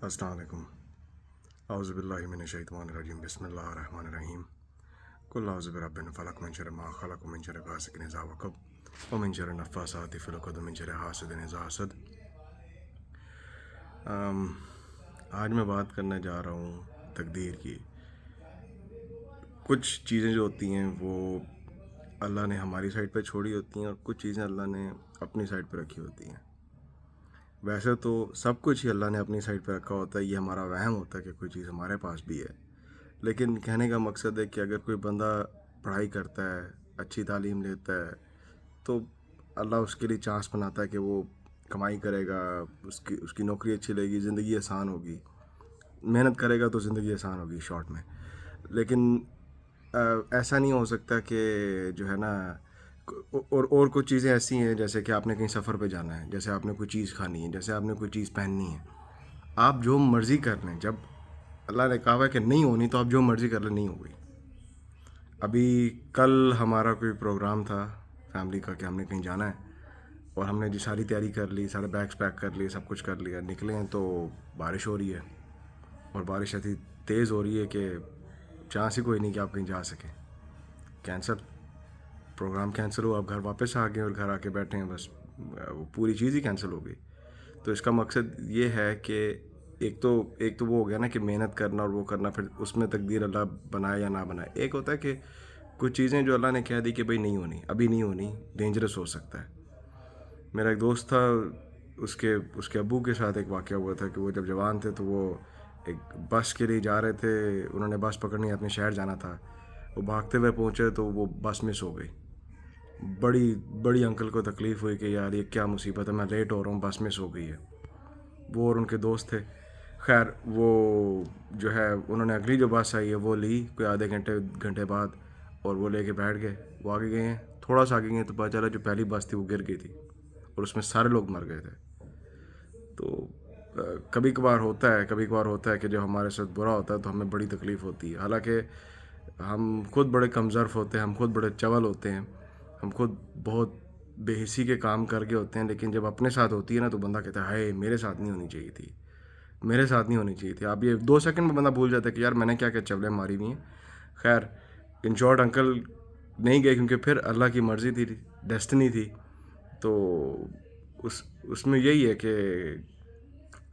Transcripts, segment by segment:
السلام علیکم. اعوذ باللہ من الشیطان الرجیم. بسم اللہ الرحمن الرحیم. قل اعوذ برب الفلق من شر ما خلق ومن شر غاسق اذا وقب ومن شر النفاثات فی العقد ومن شر حاسد اذا حسد. آج میں بات کرنے جا رہا ہوں تقدیر کی. کچھ چیزیں جو ہوتی ہیں وہ اللہ نے ہماری سائڈ پہ چھوڑی ہوتی ہیں اور کچھ چیزیں اللہ نے اپنی سائڈ پہ رکھی ہوتی ہیں. ویسے تو سب کچھ ہی اللہ نے اپنی سائڈ پہ رکھا ہوتا ہے. یہ ہمارا وہم ہوتا ہے کہ کوئی چیز ہمارے پاس بھی ہے. لیکن کہنے کا مقصد ہے کہ اگر کوئی بندہ پڑھائی کرتا ہے, اچھی تعلیم لیتا ہے, تو اللہ اس کے لیے چانس بناتا ہے کہ وہ کمائی کرے گا, اس کی نوکری اچھی لگے گی, زندگی آسان ہوگی. محنت کرے گا تو زندگی آسان ہوگی شارٹ میں. لیکن ایسا نہیں ہو سکتا کہ جو ہے نا, اور کچھ چیزیں ایسی ہیں جیسے کہ آپ نے کہیں سفر پہ جانا ہے, جیسے آپ نے کوئی چیز کھانی ہے, جیسے آپ نے کوئی چیز پہننی ہے. آپ جو مرضی کر لیں, جب اللہ نے کہا ہے کہ نہیں ہونی تو آپ جو مرضی کر لیں نہیں ہو گئی. ابھی کل ہمارا کوئی پروگرام تھا فیملی کا کہ ہم نے کہیں جانا ہے, اور ہم نے جی ساری تیاری کر لی, سارے بیگس پیک کر لیے, سب کچھ کر لیا. نکلے ہیں تو بارش ہو رہی ہے, اور بارش ایسی تیز ہو رہی ہے کہ چانس ہی کوئی نہیں کہ آپ کہیں جا سکیں. کینسل, پروگرام کینسل ہوا. آپ گھر واپس آ گئے اور گھر آ کے بیٹھے ہیں, بس وہ پوری چیز ہی کینسل ہو گئی. تو اس کا مقصد یہ ہے کہ ایک تو وہ ہو گیا نا کہ محنت کرنا اور وہ کرنا, پھر اس میں تقدیر اللہ بنائے یا نہ بنائے. ایک ہوتا ہے کہ کچھ چیزیں جو اللہ نے کہہ دی کہ بھئی نہیں ہونی, ابھی نہیں ہونی, ڈینجرس ہو سکتا ہے. میرا ایک دوست تھا, اس کے ابو کے ساتھ ایک واقعہ ہوا تھا کہ وہ جب جوان تھے تو وہ ایک بس کے لیے جا رہے تھے. انہوں نے بس پکڑنی, اپنے شہر جانا تھا. وہ بھاگتے ہوئے پہنچے تو وہ بس مس ہو گئی. بڑی انکل کو تکلیف ہوئی کہ یار یہ کیا مصیبت ہے, میں لیٹ ہو رہا ہوں, بس مس ہو گئی ہے. وہ اور ان کے دوست تھے. خیر وہ جو ہے انہوں نے اگلی جو بس آئی ہے وہ لی کوئی آدھے گھنٹے بعد, اور وہ لے کے بیٹھ گئے. وہ آگے گئے ہیں, تھوڑا سا آگے گئے تو پتہ چلا جو پہلی بس تھی وہ گر گئی تھی, اور اس میں سارے لوگ مر گئے تھے. تو کبھی کبھار ہوتا ہے کہ جب ہمارے ساتھ برا ہوتا ہے تو ہمیں بڑی تکلیف ہوتی ہے. حالانکہ ہم خود بڑے کمزرف ہوتے ہیں, ہم خود بڑے چول ہوتے ہیں, ہم خود بہت بے حسی کے کام کر کے ہوتے ہیں. لیکن جب اپنے ساتھ ہوتی ہے نا تو بندہ کہتا ہے ہائے میرے ساتھ نہیں ہونی چاہیے تھی, میرے ساتھ نہیں ہونی چاہیے تھی. آپ یہ 2 سیکنڈ میں بندہ بھول جاتا ہے کہ یار میں نے کیا چولیں ماری ہوئی ہیں. خیر ان شارٹ انکل نہیں گئے کیونکہ پھر اللہ کی مرضی تھی, ڈیسٹنی تھی. تو اس میں یہی ہے کہ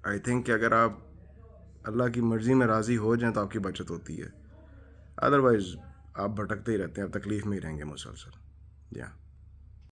آئی تھنک کہ اگر آپ اللہ کی مرضی میں راضی ہو جائیں تو آپ کی بچت ہوتی ہے. ادروائز آپ بھٹکتے ہی رہتے ہیں, آپ تکلیف میں ہی رہیں گے مسلسل.